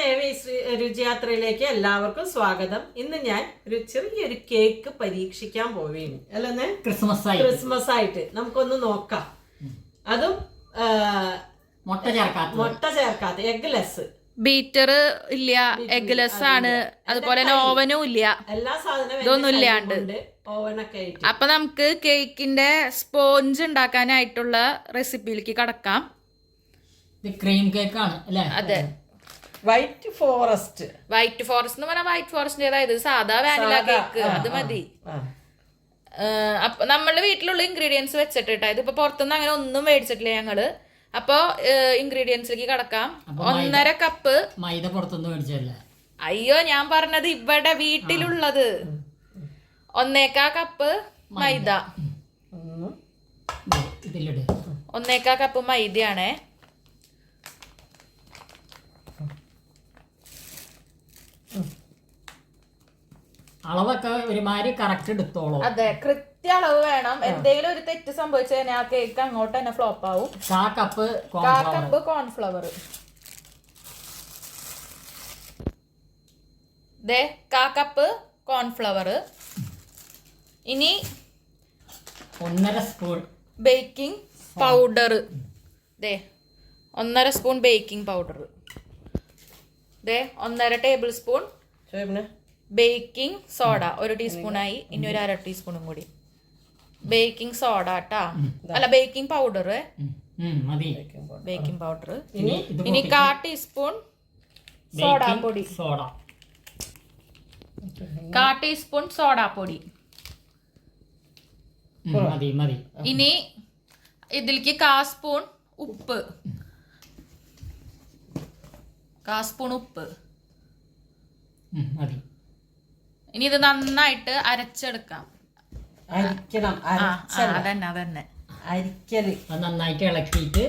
ദേവി രുചിയാത്രയിലേക്ക് എല്ലാവർക്കും സ്വാഗതം. ഇന്ന് ഞാൻ ഒരു ചെറിയൊരു കേക്ക് പരീക്ഷിക്കാൻ പോവുകയാണ്. അല്ലെന്ന് ക്രിസ്മസ് ആയിട്ട് നമുക്കൊന്ന് നോക്കാം. അതും മുട്ട ചേർക്കാത്ത എഗ്ലെസ്. ബീറ്റർ ഇല്ല, എഗ്ലെസ് ആണ്, അതുപോലെ ഓവനും ഇല്ല, എല്ലാ സാധനവും ഇതൊന്നും ഇല്ലാണ്ട് ഓവനൊക്കെ. അപ്പൊ നമുക്ക് കേക്കിന്റെ സ്പോഞ്ച് ഉണ്ടാക്കാനായിട്ടുള്ള റെസിപ്പിയിലേക്ക് കടക്കാം. ക്രീം കേക്ക് ആണ് അല്ലേ? അതെ, വൈറ്റ് ഫോറസ്റ്റ് എന്ന് പറഞ്ഞാൽ വൈറ്റ് ഫോറസ്റ്റ് അതായത് സാധാ വാനില കേക്ക് അത് മതി. അപ്പൊ നമ്മള് വീട്ടിലുള്ള ഇൻഗ്രീഡിയൻസ് വെച്ചിട്ടാ, ഇതിപ്പോ പുറത്തുനിന്ന് അങ്ങനെ ഒന്നും മേടിച്ചിട്ടില്ല ഞങ്ങള്. അപ്പൊ ഇൻഗ്രീഡിയൻസിലേക്ക് കടക്കാം. 1.5 കപ്പ് മൈദ പുറത്തുനിന്ന് മേടിച്ചല്ലേ? അയ്യോ, ഞാൻ പറഞ്ഞത് ഇവിടെ വീട്ടിലുള്ളത്. 1.25 കപ്പ് മൈദ. 1.25 കപ്പ് മൈദയാണേ. അളവൊക്കെ ഒരുമാതിരി കറക്റ്റ് എടുത്തോളൂ. അതെ, കൃത്യ അളവ് വേണം. എന്തെങ്കിലും ഒരു തെറ്റ് സംഭവിച്ചു കഴിഞ്ഞാൽ ആ കേക്ക് അങ്ങോട്ട് തന്നെ ഫ്ലോപ്പ് ആവും. 1 കപ്പ് കോൺഫ്ലവർ. 1 cup cornflour. ഇനി 1.5 spoon baking powder. 1.5 spoon baking powder. 1.5 table spoon baking soda. 1 ടീസ്പൂണായി. ഇനി 1/2 ടീസ്പൂണും കൂടി ബേക്കിംഗ് സോഡ ട്ടാ, അല്ല ബേക്കിംഗ് പൗഡർ. Baking powder. ഇനി 1/4 ടീസ്പൂൺ സോഡാപ്പൊടി. 1/4 ടീസ്പൂൺ സോഡാപ്പൊടി. ഇനി ഇതിലേക്ക് 1/4 സ്പൂൺ ഉപ്പ്. 1/4 സ്പൂൺ ഉപ്പ്. ഇനി ഇത് നന്നായിട്ട് അരച്ചെടുക്കാം. അതന്നെ അരിക്കല് നന്നായിട്ട് ഇളക്കിയിട്ട്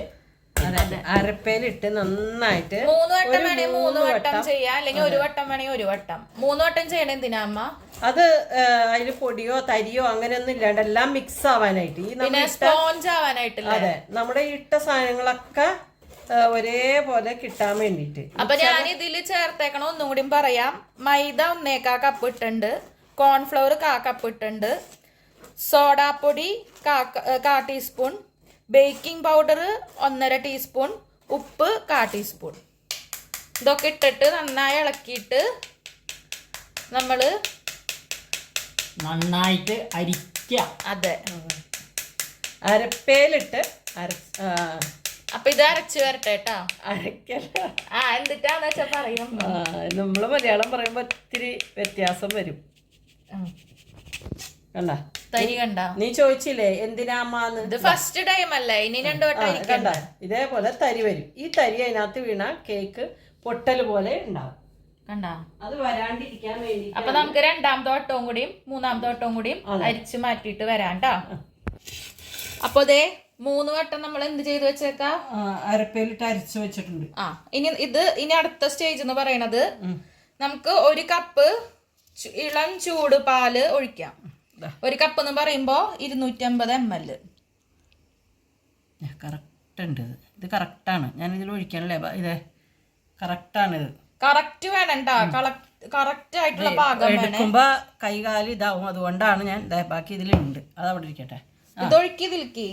അരപ്പയിലിട്ട് നന്നായിട്ട് 3 വട്ടം വേണേ 3 വട്ടം ചെയ്യാം, അല്ലെങ്കിൽ 1 വട്ടം വേണേ 1 വട്ടം. 3 വട്ടം ചെയ്യണേ എന്തിനാ അമ്മ? അത് അതില് പൊടിയോ തരിയോ അങ്ങനെയൊന്നും ഇല്ലാണ്ട് എല്ലാം മിക്സ് ആവാനായിട്ട്, പിന്നെ സ്പോഞ്ച് ആവാനായിട്ടില്ല. അതെ, നമ്മുടെ ഇട്ട സാധനങ്ങളൊക്കെ ഒരേപോലെ കിട്ടാൻ വേണ്ടിട്ട്. അപ്പൊ ഞാൻ ഇതിൽ ചേർത്തേക്കണം ഒന്നും കൂടി പറയാം. മൈദ 1.25 കപ്പ് ഇട്ടുണ്ട്, കോൺഫ്ലവർ 1/4 കപ്പ് ഇട്ടുണ്ട്, സോഡാപ്പൊടി 1/4 ടീസ്പൂൺ, ബേക്കിംഗ് പൗഡർ 1.5 ടീസ്പൂൺ, ഉപ്പ് 1/4 ടീസ്പൂൺ. ഇതൊക്കെ ഇട്ടിട്ട് നന്നായി ഇളക്കിയിട്ട് നമ്മള് നന്നായിട്ട് അരിക്കുക. അതെ, അരപ്പയിലിട്ട് അപ്പൊ ഇത് അരച്ചു വരട്ടെ കേട്ടോ. അരക്കല്ല, എന്തിട്ടാന്ന് വെച്ചാ പറയും. നമ്മള് മലയാളം പറയുമ്പോ ഇത്തിരി വ്യത്യാസം വരും. കണ്ട തരി കണ്ട? നീ ചോദിച്ചില്ലേ എന്തിനാമാന്ന്? ഇത് ഫസ്റ്റ് ടൈം അല്ലേ, ഇനി 2 വട്ടം കണ്ട, ഇതേപോലെ തരി വരും. ഈ തരി അതിനകത്ത് വീണ കേക്ക് പൊട്ടല് പോലെ ഉണ്ടാവും. കണ്ട? അത് വരാണ്ടിരിക്കാൻ വേണ്ടി അപ്പൊ നമുക്ക് 2ാമത്തെ വട്ടവും കൂടിയും 3ാമത്തെ വട്ടവും കൂടിയും അരിച്ചു മാറ്റിയിട്ട് വരാണ്ടാ. അപ്പൊ 3 വട്ടം നമ്മൾ എന്ത് ചെയ്ത് വെച്ചേക്കാ? അരപ്പയിലിട്ട് അരച്ചു വെച്ചിട്ടുണ്ട്. ഇനി അടുത്ത സ്റ്റേജ് എന്ന് പറയണത്, നമുക്ക് 1 കപ്പ് ഇളം ചൂട് പാല് ഒഴിക്കാം. 1 കപ്പ് എന്ന് പറയുമ്പോ 250 ml. കറക്റ്റ് ഉണ്ട്, ഇത് കറക്റ്റാണ്. ഞാൻ ഇതിൽ ഒഴിക്കണല്ലേ, ഇത് കറക്റ്റാണ്. ഇത് കറക്റ്റ് വേണണ്ടാ, കറക്റ്റ് ആയിട്ടുള്ള പാകം എടുക്കുമ്പോ കൈകാല് ഇതാവും. അതുകൊണ്ടാണ് ഞാൻ ബാക്കി ഇതിലുണ്ട്, അത് അവിടെ ഇരിക്കട്ടെ. ഇതൊഴുക്കി ഇതിലേക്ക്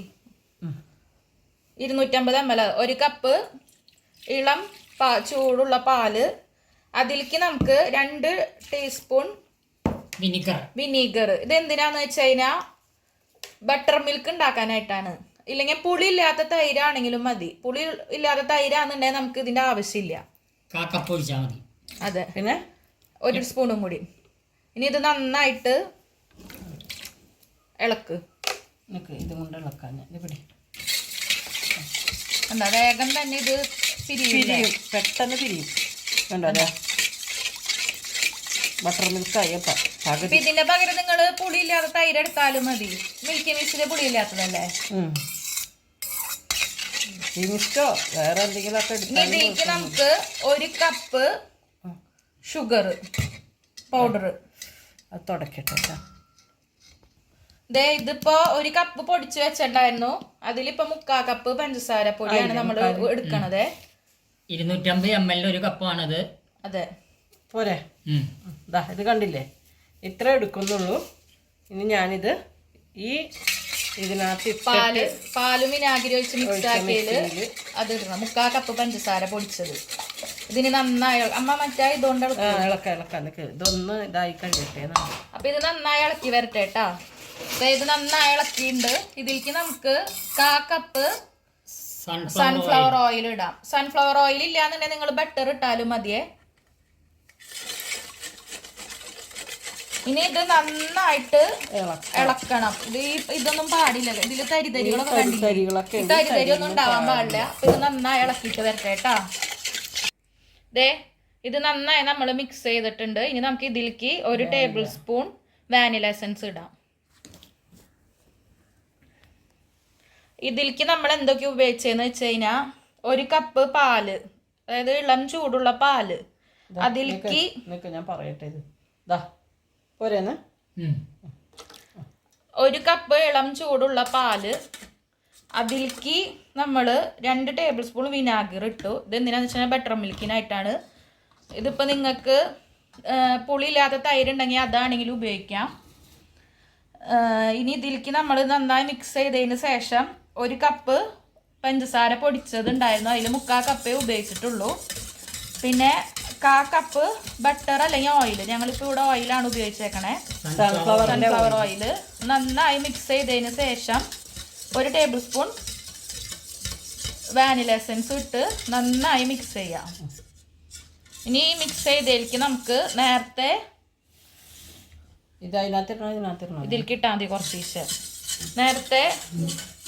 250 ml 1 കപ്പ് ഇളം ചൂടുള്ള പാല്. അതിലേക്ക് നമുക്ക് 2 ടീസ്പൂൺ വിനീഗർ. ഇത് എന്തിനാന്ന് വെച്ച് കഴിഞ്ഞാൽ ബട്ടർ മിൽക്ക് ഉണ്ടാക്കാനായിട്ടാണ്. ഇല്ലെങ്കിൽ പുളി ഇല്ലാത്ത തൈരാണെങ്കിലും മതി. പുളി ഇല്ലാത്ത തൈരാന്നുണ്ടെങ്കിൽ നമുക്ക് ഇതിന്റെ ആവശ്യമില്ല. അതെ, പിന്നെ 1 സ്പൂണും കൂടി. ഇനി ഇത് നന്നായിട്ട് ഇളക്ക്. ഇത് കൊണ്ട് ഇളക്കാൻ എന്താ വേഗം തന്നെ ഇത് പിരിയും, പെട്ടെന്ന് പിരിയും. കണ്ടോ, ബട്ടർ മിൽക്ക് ആയപ്പോ ഇതിന്റെ പകരം നിങ്ങൾ പുളി ഇല്ലാത്ത തൈര് എടുത്താലും മതി. മിൽക്കി മിക്സിലെ പുളി ഇല്ലാത്തതല്ലേ. വേറെ എന്തെങ്കിലും ഒക്കെ ഇതിലേക്ക് നമുക്ക് 1 കപ്പ് ഷുഗർ പൗഡർ അത് തുടക്കട്ടെ. ഇതിപ്പോ 1 കപ്പ് പൊടിച്ചു വെച്ചിട്ടുണ്ടായിരുന്നു. അതിലിപ്പോ 3/4 കപ്പ് പഞ്ചസാര പൊടിയാണ് നമ്മൾ എടുക്കണത്. 250 ml 1 കപ്പാണത്. അതെ. പോരെ? ദാ ഇത് കണ്ടില്ലേ, ഇത്ര എടുക്കുന്നുള്ളൂ. ഇനി ഞാനിത് ഇതിനകത്ത് പാലും വിനാഗിരി ഒഴിച്ച് മിക്സ് ആക്കിയതില് അത് ഇടണം. 3/4 കപ്പ് പഞ്ചസാര പൊടിച്ചത്. ഇതിന് നന്നായി അമ്മ മറ്റേ ഇതുകൊണ്ട് ഇളക്കാം. ഇതൊന്ന് ഇതായി കഴിയട്ടെ. അപ്പൊ ഇത് നന്നായി ഇളക്കി വരട്ടെ കേട്ടാ. ഇത് നന്നായി ഇളക്കിണ്ട്. ഇതിലേക്ക് നമുക്ക് 1/4 കപ്പ് സൺഫ്ലവർ ഓയിൽ ഇടാം. സൺഫ്ലവർ ഓയിൽ ഇല്ലാന്നുണ്ടെങ്കിൽ നിങ്ങൾ ബട്ടർ ഇട്ടാലും മതിയേ. ഇനി ഇത് നന്നായിട്ട് ഇളക്കണം. ഇതൊന്നും പാടില്ല. ഇതില് തരിതരികളൊക്കെ തരിതരി ഒന്നും ഉണ്ടാവാൻ പാടില്ല. ഇത് നന്നായി ഇളക്കിയിട്ട് വരട്ടെ കേട്ടാ. ഇത് നന്നായി നമ്മൾ മിക്സ് ചെയ്തിട്ടുണ്ട്. ഇനി നമുക്ക് ഇതിലേക്ക് 1 ടേബിൾ സ്പൂൺ വാനില എസൻസ് ഇടാം. ഇതിലേക്ക് നമ്മൾ എന്തൊക്കെ ഉപയോഗിച്ചെന്ന് വെച്ച് കഴിഞ്ഞാൽ 1 കപ്പ് പാല്, അതായത് ഇളം ചൂടുള്ള പാല്. അതിലേക്ക് ഞാൻ പറയട്ടെ, ഇത് പോരേന്ന് 1 കപ്പ് ഇളം ചൂടുള്ള പാല്. അതിലേക്ക് നമ്മൾ 2 ടേബിൾ സ്പൂൺ വിനാഗിരി ഇട്ടു. ഇത് എന്തിനാന്ന് വെച്ച് കഴിഞ്ഞാൽ ബട്ടർ മിൽക്കിനായിട്ടാണ്. ഇതിപ്പോൾ നിങ്ങൾക്ക് പുളിയില്ലാത്ത തൈര് ഉണ്ടെങ്കിൽ അതാണെങ്കിലും ഉപയോഗിക്കാം. ഇനി ഇതിലേക്ക് നമ്മൾ നന്നായി മിക്സ് ചെയ്തതിന് ശേഷം 1 കപ്പ് പഞ്ചസാര പൊടിച്ചത് ഉണ്ടായിരുന്നു. അതിൽ 3/4 കപ്പേ ഉപയോഗിച്ചിട്ടുള്ളൂ. പിന്നെ 1/4 കപ്പ് ബട്ടർ അല്ലെങ്കിൽ ഓയിൽ, ഞങ്ങളിപ്പോൾ ഇവിടെ ഓയിലാണ് ഉപയോഗിച്ചേക്കണേ, സൺഫ്ലവർ ഓയിൽ. നന്നായി മിക്സ് ചെയ്തതിന് ശേഷം 1 ടേബിൾ സ്പൂൺ വാനില എസൻസ് ഇട്ട് നന്നായി മിക്സ് ചെയ്യാം. ഇനി മിക്സ് ചെയ്തതിലേക്ക് നമുക്ക് നേരത്തെ ഇതിലേക്ക് ഇട്ടാൽ മതി കുറച്ച്. നേരത്തെ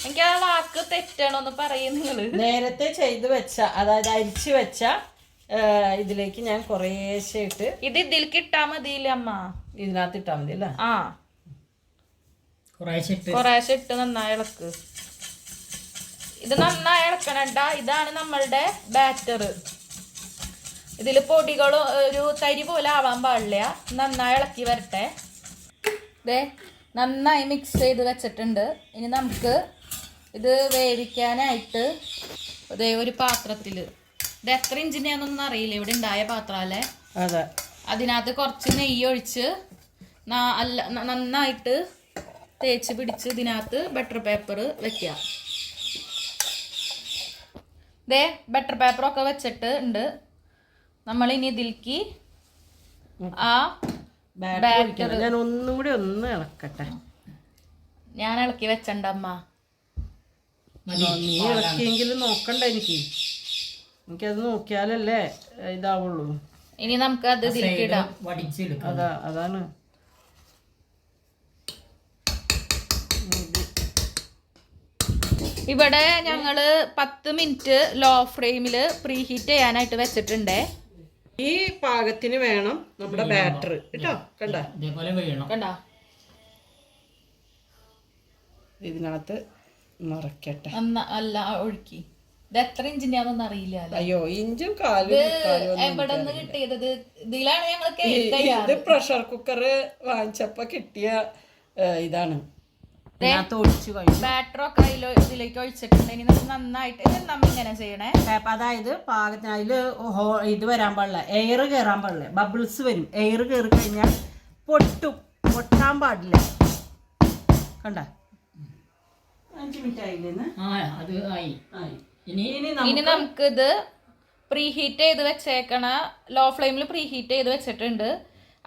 എനിക്ക് ആ വാക്ക് തെറ്റണമെന്ന് പറയും നിങ്ങള്. നേരത്തെ ചെയ്ത് വെച്ച, അതായത് അരിച്ചു വെച്ച ഇതിലേക്ക് ഞാൻ കുറേശ്ശെ ഇട്ട് ഇതിലേക്ക് ഇട്ടാ മതിയില്ല അമ്മ, ഇതിനകത്ത് ഇട്ടാ മതി അല്ലേ? കുറേശ്ശെ ഇട്ട് നന്നായി ഇളക്ക്. ഇത് നന്നായി ഇളക്കണട്ടാ. ഇതാണ് നമ്മളുടെ ബാറ്റർ. ഇതിൽ പൊടികളും ഒരു തരി പോലെ ആവാൻ പാടില്ല. നന്നായി ഇളക്കി വരട്ടെ. നന്നായി മിക്സ് ചെയ്ത് വെച്ചിട്ടുണ്ട്. ഇനി നമുക്ക് ഇത് വേവിക്കാനായിട്ട് ഒരു പാത്രത്തിൽ, ഇത് എത്ര ഇഞ്ചിൻ്റെയാണെന്നൊന്നും അറിയില്ല, ഇവിടെ ഉണ്ടായ പാത്രമല്ലേ, അതിനകത്ത് കുറച്ച് നെയ്യ് ഒഴിച്ച് നന്നായിട്ട് തേച്ച് പിടിച്ച് ഇതിനകത്ത് ബട്ടർ പേപ്പർ വെക്കുക. ബട്ടർ പേപ്പറൊക്കെ വെച്ചിട്ട് ഉണ്ട്. നമ്മളിനി ഇതിലേക്ക് ബാറ്റർ ഞാൻ ഒന്നും കൂടി ഒന്ന് ഇളക്കട്ടെ. ഞാൻ ഇളക്കി വെച്ചണ്ട അമ്മ. നീ ഇളക്കിയെങ്കിലും നോക്കണ്ട, എനിക്കത് നോക്കിയാലല്ലേ ഇതാവുള്ളൂ. ഇനി നമുക്ക് അത് ഇതിലേക്ക് ഇടാം. അതാണ് ഇവിടെ ഞങ്ങള് 10 മിനിറ്റ് ലോ ഫ്ലെയിമില് പ്രീ ഹീറ്റ് ചെയ്യാനായിട്ട് വെച്ചിട്ടുണ്ട്. ഈ പാകത്തിന് വേണം നമ്മുടെ ബാറ്റർ കേട്ടോ. കണ്ട ഇതിനകത്ത് നിറയ്ക്കട്ടെ. അല്ല ഒഴുക്കി. ഇത് എത്ര ഇഞ്ചിന്റെ ആണെന്ന് അറിയില്ല. അയ്യോ, ഇഞ്ചും കാലും എവിടെ നിന്ന് കിട്ടിയത്? ഇതിലാണ് ഞങ്ങൾ ഇത് പ്രഷർ കുക്കർ വാങ്ങിച്ചപ്പോ കിട്ടിയ ഇതാണ്. ബാറ്ററൊക്കെ ഇതിലേക്ക് ഒഴിച്ചിട്ടുണ്ട്. ഇനി നമുക്ക് നന്നായിട്ട് നമ്മൾ ഇങ്ങനെ ചെയ്യണേ. അതായത് പാകത്തിന് അതില് ഇത് വരാൻ പാടില്ല, എയർ കയറാൻ പാടില്ല. ബബിൾസ് വരും. എയർ കയറി കഴിഞ്ഞാൽ പൊട്ടാൻ പാടില്ല. കണ്ട 5 മിനിറ്റ് ആയില്ലേന്ന്. ഇനി നമുക്കിത് പ്രീ ഹീറ്റ് ചെയ്ത് വെച്ചേക്കണ ലോ ഫ്ലെയിമിൽ പ്രീ ഹീറ്റ് ചെയ്ത് വെച്ചിട്ടുണ്ട്.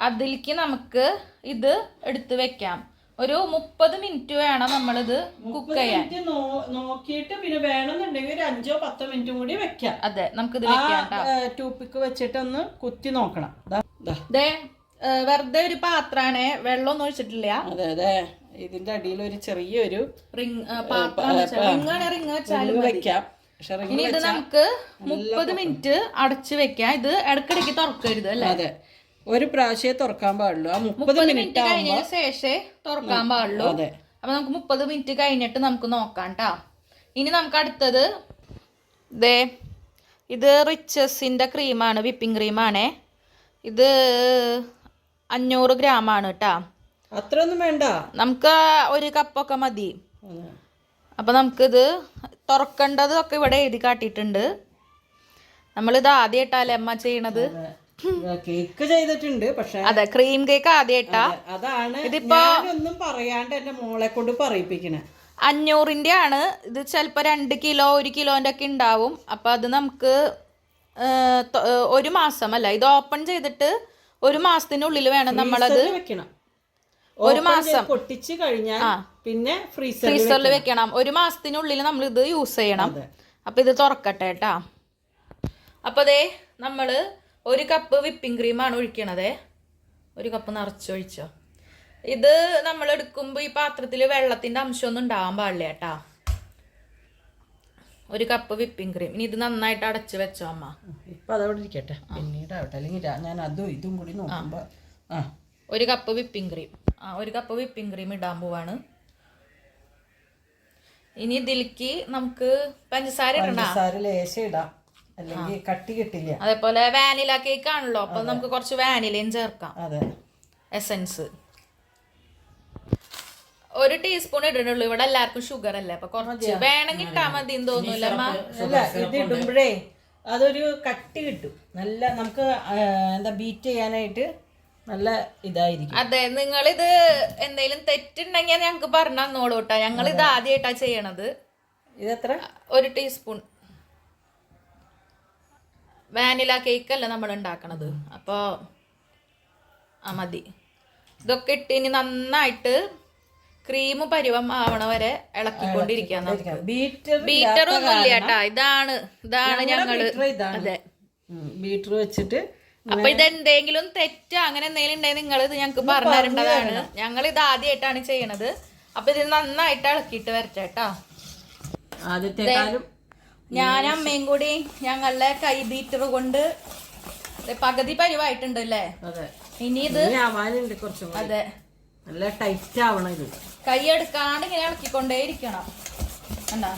അതിലേക്ക് നമുക്ക് ഇത് എടുത്ത് വെക്കാം. ഒരു 30 മിനിറ്റ് വേണം നമ്മളിത് കുക്ക് ചെയ്യാൻ. നോക്കിയിട്ട് പിന്നെ വേണമെന്നുണ്ടെങ്കിൽ ഒരു 5-10 മിനിറ്റ് കൂടി വെക്കാം. അതെ, നമുക്കിത് വെക്കാം. ടൂപ്പിക്ക് വെച്ചിട്ട് ഒന്ന് കുത്തി നോക്കണം. വെറുതെ ഒരു പാത്രാണ്, വെള്ളമൊന്നും ഒഴിച്ചിട്ടില്ല. അതെ, ഇതിന്റെ അടിയിൽ ഒരു ചെറിയൊരു റിങ് വെച്ചാലും. ഇനി ഇത് നമുക്ക് 30 മിനിറ്റ് അടച്ചു വെക്കാം. ഇത് ഇടക്കിടക്ക് തുറക്കരുത് അല്ലേ? അതെ, ഒരു പ്രാവശ്യം തുറക്കാൻ പാടുള്ളൂ. ആ 30 മിനിറ്റ് കഴിഞ്ഞ ശേഷം തുറക്കാൻ പാടുള്ളൂ. അപ്പൊ നമുക്ക് 30 മിനിറ്റ് കഴിഞ്ഞിട്ട് നമുക്ക് നോക്കാം ട്ടാ. ഇനി നമുക്ക് അടുത്തത് ഇത് റിച്ചസിന്റെ ക്രീമാണ്, വിപ്പിംഗ് ക്രീമാണേ. ഇത് 500 ഗ്രാമാണ് കേട്ടാ. അത്രയൊന്നും വേണ്ട, നമുക്ക് 1 കപ്പൊക്കെ മതി. അപ്പൊ നമുക്കിത് തുറക്കേണ്ടതൊക്കെ ഇവിടെ എഴുതി കാട്ടിയിട്ടുണ്ട്. നമ്മളിത് ആദ്യമായിട്ടല്ലേ അമ്മ ചെയ്യണത്. കേക്ക് ചെയ്തിട്ടുണ്ട്, പക്ഷെ അതെ ക്രീം കേക്ക് ആദ്യമായിട്ടാ. അതാണ് ഇതിപ്പോ ഞാനൊന്നും പറയാണ്ട് എന്റെ മോളെ കൊണ്ട് പറയിപ്പിക്കണേ. 500-ന്റെ ആണ് ഇത്. ചിലപ്പോൾ 2 കിലോ 1 കിലോന്റെ ഒക്കെ ഉണ്ടാവും. അപ്പം അത് നമുക്ക് 1 മാസം അല്ല, ഇത് ഓപ്പൺ ചെയ്തിട്ട് 1 മാസത്തിനുള്ളിൽ വേണം നമ്മളത് വെക്കണം. 1 മാസം പൊട്ടിച്ച് കഴിഞ്ഞാൽ പിന്നെ ഫ്രീസറിൽ വെക്കണം. 1 മാസത്തിനുള്ളിൽ നമ്മൾ ഇത് യൂസ് ചെയ്യണം. അപ്പം ഇത് തുറക്കട്ടെ കേട്ടാ. അപ്പം അതേ നമ്മൾ 1 കപ്പ് വിപ്പിംഗ് ക്രീമാണ് ഒഴിക്കണതേ. 1 കപ്പ് നിറച്ചൊഴിച്ചോ. ഇത് നമ്മൾ എടുക്കുമ്പോൾ ഈ പാത്രത്തിൽ വെള്ളത്തിന്റെ അംശമൊന്നും ഉണ്ടാവാൻ പാടില്ല കേട്ടാ. 1 കപ്പ് വിപ്പിംഗ് ക്രീം. ഇനി ഇത് നന്നായിട്ട് അടച്ചു വെച്ചോ അമ്മ. ഇപ്പൊ അതവിടെ ഇരിക്കട്ടെ, പിന്നീട് ആവട്ടെ, അല്ലെങ്കിൽ ഞാൻ അതും ഇതും കൂടി നോക്കുമ്പോ. 1 cup whipping cream. 1 cup whipping cream ഇടാൻ പോവാണ്. ഇനി ഇതിലേക്ക് നമുക്ക് പഞ്ചസാര ഇടണം. ലേശം ഇടാം, അല്ലെങ്കിൽ കട്ടി കിട്ടില്ല. അതേപോലെ വാനില കേക്ക് ആണല്ലോ, അപ്പൊ നമുക്ക് കുറച്ച് വാനിലയും ചേർക്കാം. അതെ, എസൻസ് 1 ടീസ്പൂൺ ഇടണുള്ളൂ. ഇവിടെ എല്ലാവർക്കും ഷുഗർ അല്ലേ, അപ്പൊ കുറച്ച് വേണമെങ്കിൽ ഇട്ടാ മതി എന്ന് തോന്നൂല. അല്ല, ഇത് ഇടുമ്പോഴേ അതൊരു കട്ടി കിട്ടും. നല്ല നമുക്ക് എന്താ ബീറ്റ് ചെയ്യാനായിട്ട് നല്ല ഇതായിരിക്കും. അതെ, നിങ്ങളിത് എന്തെങ്കിലും തെറ്റുണ്ടെങ്കിൽ ഞങ്ങക്ക് പറഞ്ഞു തന്നോളൂ കേട്ടോ. ഞങ്ങൾ ഇത് ആദ്യമായിട്ടാ ചെയ്യണത്. ഇതെത്ര? 1 ടീസ്പൂൺ വാനില കേക്ക് അല്ല നമ്മൾ ഉണ്ടാക്കണത്. അപ്പോൾ മതി. ഇതൊക്കെ ഇട്ട് ഇനി നന്നായിട്ട് ക്രീം പരുവം ആവണ വരെ ഇളക്കിക്കൊണ്ടിരിക്കാം. ബീറ്റർ ഒന്നും ഇല്ല കേട്ടാ. ഇതാണ് ഞങ്ങള്. അതെ, ബീറ്റർ വെച്ചിട്ട്. അപ്പൊ ഇതെന്തെങ്കിലും തെറ്റ് അങ്ങനെ എന്തെങ്കിലും ഉണ്ടെങ്കിൽ നിങ്ങൾ ഇത് ഞങ്ങക്ക് പറഞ്ഞു തരേണ്ടതാണ്. ഞങ്ങൾ ഇത് ആദ്യമായിട്ടാണ് ചെയ്യണത്. അപ്പൊ ഇത് നന്നായിട്ട് ഇളക്കിയിട്ട് വരട്ടെ കേട്ടാ. ഞാൻ അമ്മയും കൂടി ഞങ്ങളുടെ കൈ ബീറ്റർ കൊണ്ട് പകുതി പരിവായിട്ടുണ്ട് അല്ലേ. ഇനി ഇത് അതെ നല്ല ടൈറ്റ് ആവണം. ഇത് കൈ എടുക്കാണ്ട് ഇങ്ങനെ ഇളക്കിക്കൊണ്ടേ ഇരിക്കണം. എന്താ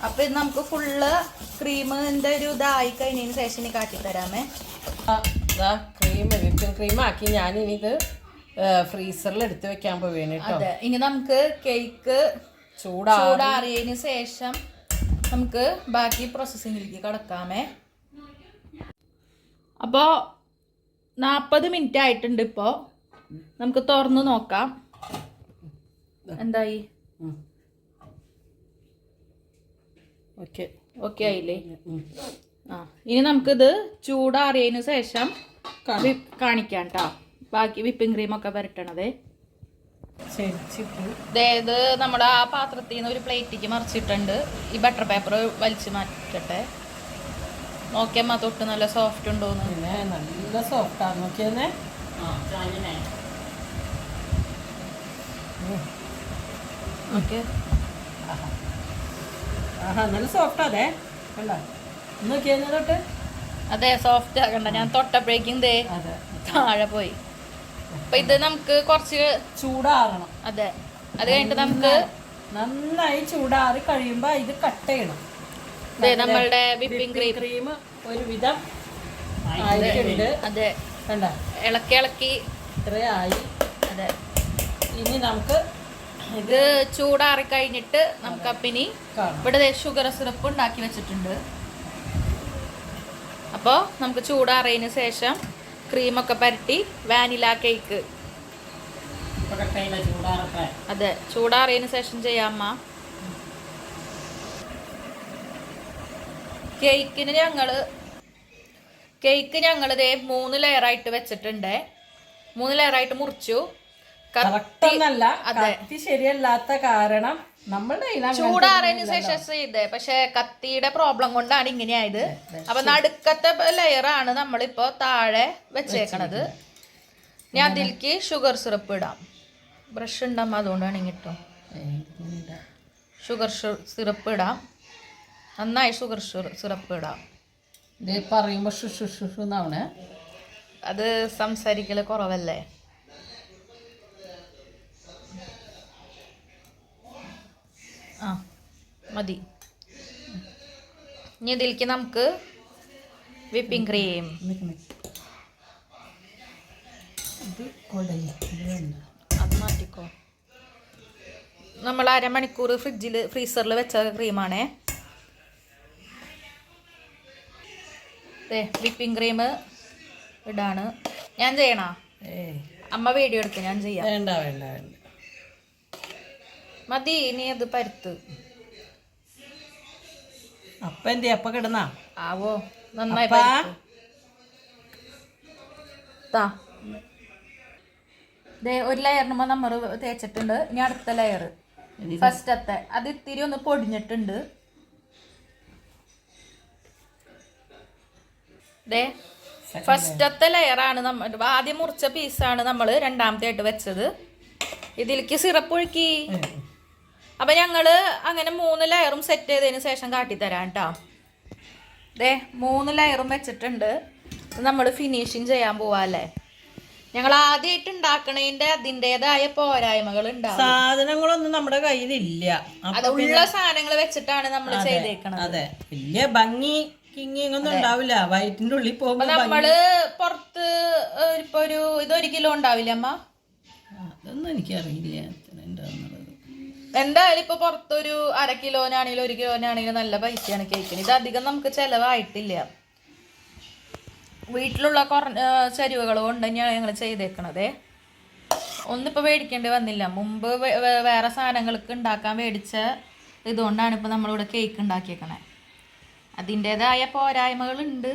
അപ്പൊ ഇത് നമുക്ക് ഫുള്ള് ക്രീമിന്റെ ഒരു ഇതായി കഴിഞ്ഞതിന് ശേഷം ഇനി കാട്ടിത്തരാമേ. വിപ്പിംഗ് ക്രീം ആക്കി ഞാൻ ഇനി ഇത് ഫ്രീസറിൽ എടുത്ത് വെക്കാൻ പോവുകയാണ് കേട്ടോ. അതെ, ഇനി നമുക്ക് കേക്ക് ചൂടാറിയതിന് ശേഷം നമുക്ക് ബാക്കി പ്രോസസ്സിങ്ങിലേക്ക് കടക്കാമേ. അപ്പോൾ 40 മിനിറ്റ് ആയിട്ടുണ്ട്. ഇപ്പോൾ നമുക്ക് തുറന്ന് നോക്കാം എന്തായി. ഓക്കെ ആയില്ലേ? ഇനി നമുക്കിത് ചൂടാറിയതിന് ശേഷം കാണിക്കാം കേട്ടോ. ബാക്കി വിപ്പിംഗ് ക്രീമൊക്കെ വരട്ടണത്. ഇത് നമ്മുടെ ആ പാത്രത്തിൽ നിന്ന് ഒരു പ്ലേറ്റിക്ക് മറിച്ചിട്ടുണ്ട്. ഈ ബട്ടർ പേപ്പർ വലിച്ചു മാറ്റട്ടെ. നോക്കിയമ്മ തൊട്ട് നല്ല സോഫ്റ്റ് ഉണ്ടോന്ന്. നല്ല സോഫ്റ്റ് ആണ്. നോക്കിയെന്നെ. നല്ല സോഫ്റ്റ്. അതെ നോക്കിയത്. അതെ, സോഫ്റ്റ് ആകണ്ട. ഞാൻ തൊട്ടപ്പോഴേക്കും താഴെ പോയി. അപ്പൊ ഇത് നമുക്ക് കുറച്ച് ചൂടാറണം. അതെ, അത് കഴിഞ്ഞിട്ട് നമുക്ക് നന്നായി ചൂടാറി കഴിയുമ്പോ ഇത് കട്ട് ചെയ്യണം. നമ്മളുടെ വിപ്പിംഗ് ക്രീം ഒരു വിധം ആയിട്ടുണ്ട്. അതെ, കണ്ട ഇളക്കി ഇത്രയായി. അതെ, ഇനി നമുക്ക് ഇത് ചൂടാറി കഴിഞ്ഞിട്ട് നമുക്ക് അപ്പിനി ഇവിടെ ഷുഗർ സിറപ്പ് ഉണ്ടാക്കി വെച്ചിട്ടുണ്ട്. അപ്പോൾ നമുക്ക് ചൂടാറിയതിന് ശേഷം ക്രീമൊക്കെ പരട്ടി വാനില കേക്ക്. അതെ, ചൂടാറിയതിന് ശേഷം ചെയ്യാമ്മ. കേക്ക് ഞങ്ങളിതേ 3 ലെയറായിട്ട് വെച്ചിട്ടുണ്ട്. 3 ലെയറായിട്ട് മുറിച്ചു. ശരിയല്ലാത്ത കാരണം ചൂടാറിയതിന് ശേഷം ചെയ്തേ. പക്ഷെ കത്തിയുടെ പ്രോബ്ലം കൊണ്ടാണ് ഇങ്ങനെയായത്. അപ്പൊ നടുക്കത്തെ ലെയറാണ് നമ്മളിപ്പോ താഴെ വെച്ചേക്കണത്. ഞാൻ അതിലേക്ക് ഷുഗർ സിറപ്പ് ഇടാം. ബ്രഷ് ഉണ്ടാകുമ്പോൾ അതുകൊണ്ടാണ് ഇങ്ങിട്ടോ. ഷുഗർ സിറപ്പ് ഇടാം. നന്നായി ഷുഗർ സിറപ്പ് ഇടാം. പറയുമ്പോ ഷുഷുഷുന്നാവണേ. അത് സംസാരിക്കല് കുറവല്ലേ. മതി. ഇനി ഇതിലേക്ക് നമുക്ക് വിപ്പിംഗ് ക്രീം. അത് മാറ്റിക്കോ. നമ്മൾ അരമണിക്കൂർ ഫ്രീസറിൽ വെച്ച ക്രീമാണേ. Whipping cream ഇടാണ്. ഞാൻ ചെയ്യണോ? ഏയ് അമ്മ വീഡിയോ എടുക്കും, ഞാൻ ചെയ്യാം. വേണ്ട വേണ്ട വേണ്ട. മതി, നീ അത് പരുത്ത്. അപ്പ എന്തി അപ്പ കിടന്നാ? ആവോ, നന്നായി അപ്പാ? പരുത്ത്. താ ദേ, ഒരു ലെയറിനുമ്പോ നമ്മൾ തേച്ചിട്ടുണ്ട്. ഇനി അടുത്ത ലെയർ, ഫസ്റ്റത്തെ അത് ഇത്തിരി ഒന്ന് പൊടിഞ്ഞിട്ടുണ്ട്. ദേ, ഫസ്റ്റത്തെ ലെയറാണ് നമ്മൾ ആദ്യം മുറിച്ച പീസാണ് നമ്മൾ രണ്ടാമത്തെ ആയിട്ട് വെച്ചത്. ഇതിലേക്ക് സിറപ്പ് ഒഴുക്കി. അപ്പൊ ഞങ്ങള് അങ്ങനെ 3 ലെയറും സെറ്റ് ചെയ്തതിന് ശേഷം കാട്ടിത്തരാം കേട്ടോ. ദേ, 3 ലെയറും വെച്ചിട്ടുണ്ട്. നമ്മൾ ഫിനിഷിങ് ചെയ്യാൻ പോവാല്ലേ. ഞങ്ങൾ ആദ്യമായിട്ട് ഉണ്ടാക്കണതിന്റെ അതിൻ്റെതായ പോരായ്മകൾ ഉണ്ടാവും. സാധനങ്ങളൊന്നും നമ്മുടെ കയ്യിലില്ല. അത് ഉള്ള സാധനങ്ങൾ വെച്ചിട്ടാണ് നമ്മൾ ചെയ്തേക്കണത്. അതെ, വലിയ ഭംഗി കിങ്ങിങ്ങൊന്നും ഉണ്ടാവില്ല. വയറ്റിന്റെ ഉള്ളിൽ പോകുമ്പോ നമ്മള് പുറത്ത് ഇപ്പൊ ഇത് 1 കിലോ ഉണ്ടാവില്ല അമ്മ? അതൊന്നും എനിക്കറിയില്ല എന്തായാലും ഇപ്പൊ പുറത്തൊരു 1/2 കിലോനാണെങ്കിലും 1 കിലോനാണെങ്കിലും നല്ല പൈസയാണ് കേക്കിന്. ഇത് അധികം നമുക്ക് ചെലവായിട്ടില്ല. വീട്ടിലുള്ള ചരിവുകൾ കൊണ്ട് തന്നെയാണ് ഞങ്ങൾ ചെയ്തേക്കണതേ. ഒന്നിപ്പോൾ മേടിക്കേണ്ടി വന്നില്ല. മുമ്പ് വേറെ സാധനങ്ങൾക്ക് ഉണ്ടാക്കാൻ മേടിച്ച ഇതുകൊണ്ടാണ് ഇപ്പൊ നമ്മളിവിടെ കേക്ക് ഉണ്ടാക്കിയേക്കണേ. അതിൻ്റെതായ പോരായ്മകളുണ്ട്.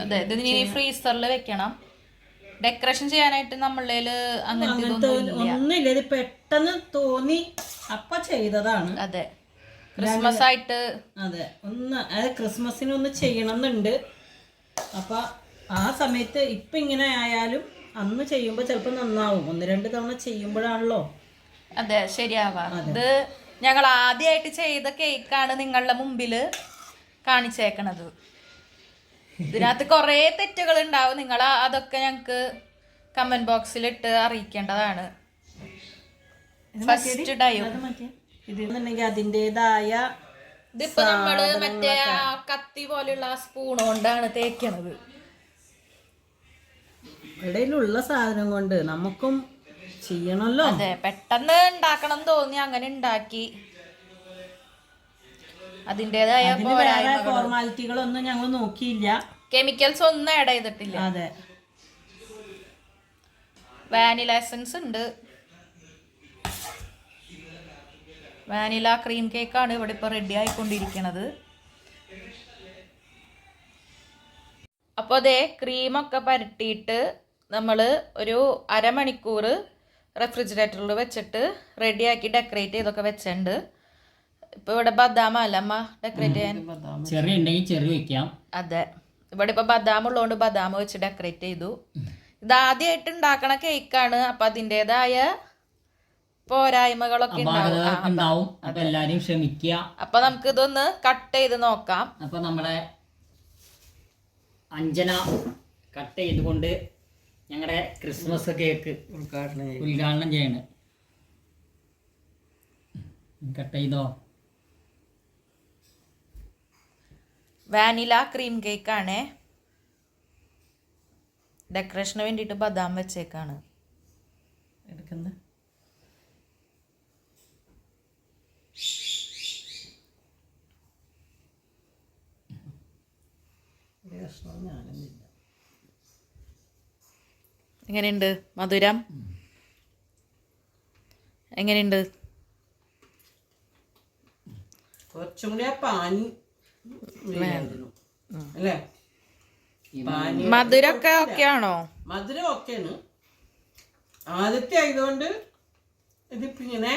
അതെ, ഇത് ഇനി ഫ്രീസറിൽ വെക്കണം. ഡെക്കറേഷൻ ചെയ്യാനായിട്ട് നമ്മളേല് അങ്ങനത്തെ ഒന്നുമില്ല. ഇത് പെട്ടെന്ന് തോന്നി അപ്പ ചെയ്തതാണ്. അതെ, ക്രിസ്മസ് ആയിട്ട്. അതെ, ക്രിസ്മസിന് ഒന്ന് ചെയ്യണമെന്നുണ്ട്. അപ്പൊ ആ സമയത്ത് ഇപ്പൊ ഇങ്ങനെ ആയാലും അന്ന് ചെയ്യുമ്പോ ചിലപ്പോ നന്നാവും. 1-2 തവണ ചെയ്യുമ്പോഴാണല്ലോ അതെ ശരിയാവാ. ഇത് ഞങ്ങൾ ആദ്യമായിട്ട് ചെയ്ത കേക്കാണ് നിങ്ങളുടെ മുമ്പില് കാണിച്ചേക്കണത്. ഇതിനകത്ത് കുറേ തെറ്റുകൾ ഉണ്ടാവും. നിങ്ങൾ അതൊക്കെ ഞങ്ങക്ക് കമന്റ് ബോക്സിലിട്ട് അറിയിക്കേണ്ടതാണ്. ഫസ്റ്റ് ടൈം ഇതെന്നുണ്ടെങ്കിൽ അതിൻ്റെതായ ഇതിപ്പോ നമ്മള് മറ്റേ കത്തി പോലെയുള്ള സ്പൂൺ കൊണ്ടാണ് തേക്കണത്. ഇടയിലുള്ള സാധനം കൊണ്ട് നമുക്കും ചെയ്യണല്ലോ. അതെ, പെട്ടെന്ന് ഉണ്ടാക്കണം തോന്നി അങ്ങനെ ഉണ്ടാക്കി. അതിൻ്റെതായ ഫോർമാലിറ്റികളൊന്നും ഞങ്ങൾ നോക്കിയില്ല. കെമിക്കൽസ് ഒന്നും ആഡ് ചെയ്തിട്ടില്ല. അതെ, വാനില എസൻസ് ഉണ്ട്. വാനില ക്രീം കേക്കാണ് ഇവിടെ ഇപ്പോൾ റെഡി ആയിക്കൊണ്ടിരിക്കുന്നത്. അപ്പോൾ അതേ ക്രീമൊക്കെ പരട്ടിയിട്ട് നമ്മൾ ഒരു 1/2 മണിക്കൂർ റെഫ്രിജറേറ്ററിൽ വെച്ചിട്ട് റെഡിയാക്കി ഡെക്കറേറ്റ് ചെയ്തൊക്കെ വെച്ചിട്ടുണ്ട്. ഇപ്പോൾ ഇവിടെ ബദാമല്ല അമ്മ ഡെക്കറേറ്റ് ചെയ്യാൻ. ചെറിയ ഉണ്ടെങ്കിൽ ചെറിയ വെക്കാം. അതെ, ഇവിടെ ഇപ്പോൾ ബദാം ഉള്ളതുകൊണ്ട് ബദാം വെച്ച് ഡെക്കറേറ്റ് ചെയ്തു. ഇത് ആദ്യമായിട്ട് ഉണ്ടാക്കണ കേക്കാണ്. അപ്പം അതിൻ്റെതായ പോരായ്മകളൊക്കെ ഉണ്ടാവും. അപ്പൊ എല്ലാരും ക്ഷമിക്കുക. അപ്പൊ നമുക്ക് ഇതൊന്ന് കട്ട് ചെയ്ത് നോക്കാം. അപ്പൊ നമ്മളെ അഞ്ജന കട്ട് ചെയ്തുകൊണ്ട് ഞങ്ങളുടെ ക്രിസ്മസ് കേക്ക് ഉദ്ഘാടനം ചെയ്യണ്. കട്ട് ചെയ്തോ? Vanilla cream കേക്കാണേ. ഡെക്കറേഷന് വേണ്ടിയിട്ട് ബദാം വെച്ചേക്കാണ് എടുക്കുന്നത്. എങ്ങനെയുണ്ട് മധുരം? എങ്ങനെയുണ്ട്? കുറച്ചും കൂടി പാനി അല്ലേ? മധുരമൊക്കെ ഓക്കെ ആണോ? മധുരം ഓക്കെയാണ്. ആദ്യത്തെ ആയതുകൊണ്ട് ഇതിപ്പോ ഇങ്ങനെ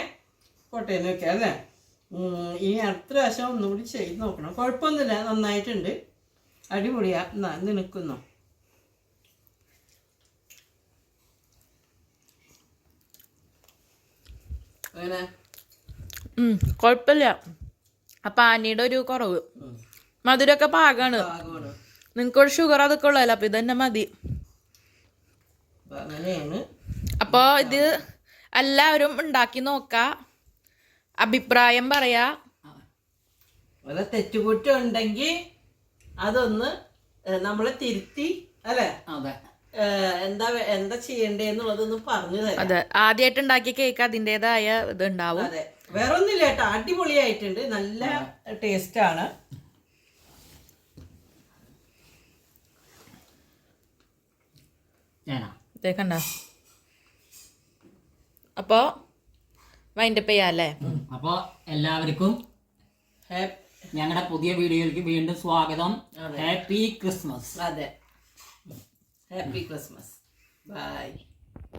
കോട്ടയം വെക്കാം അല്ലേ? ഈ അടുത്ത പ്രാവശ്യം ഒന്നുകൂടി ചെയ്ത് നോക്കണം. കുഴപ്പമൊന്നുമില്ല, നന്നായിട്ടുണ്ട്, അടിപൊളിയാ. എന്നാ നിൽക്കുന്നോ? അങ്ങനെ കുഴപ്പമില്ല. ആ പാനിയുടെ ഒരു കുറവ്. മധുരമൊക്കെ പാകാണ്. നിങ്ങൾക്കൊരു ഷുഗർ അതൊക്കെ ഉള്ളതല്ലോ, അപ്പൊ ഇതന്നെ മതി. അപ്പോൾ ഇത് എല്ലാവരും ഉണ്ടാക്കി നോക്കുക, അഭിപ്രായം പറയാ. വല്ല തെറ്റുകുറ്റം ഉണ്ടെങ്കിൽ അതൊന്ന് നമ്മളെ തിരുത്തി അല്ലേ? അതെ, എന്താ ചെയ്യണ്ടേന്നുള്ളതൊന്ന് പറഞ്ഞു തരാം. അതെ, ആദ്യമായിട്ട് ഉണ്ടാക്കിയ കേക്ക് അതിൻ്റെതായ ഇതുണ്ടാവും. അതെ, വേറെ ഒന്നുമില്ല കേട്ടോ, അടിപൊളിയായിട്ടുണ്ട്, നല്ല ടേസ്റ്റ് ആണ്. ഇതേക്കണ്ട. അപ്പോൾ വൈൻഡപ്പ് ചെയ്യാം അല്ലേ? അപ്പോൾ എല്ലാവർക്കും ഞങ്ങളുടെ പുതിയ വീഡിയോയിലേക്ക് വീണ്ടും സ്വാഗതം. Happy Christmas. അതെ, ഹാപ്പി ക്രിസ്മസ്. ബൈ.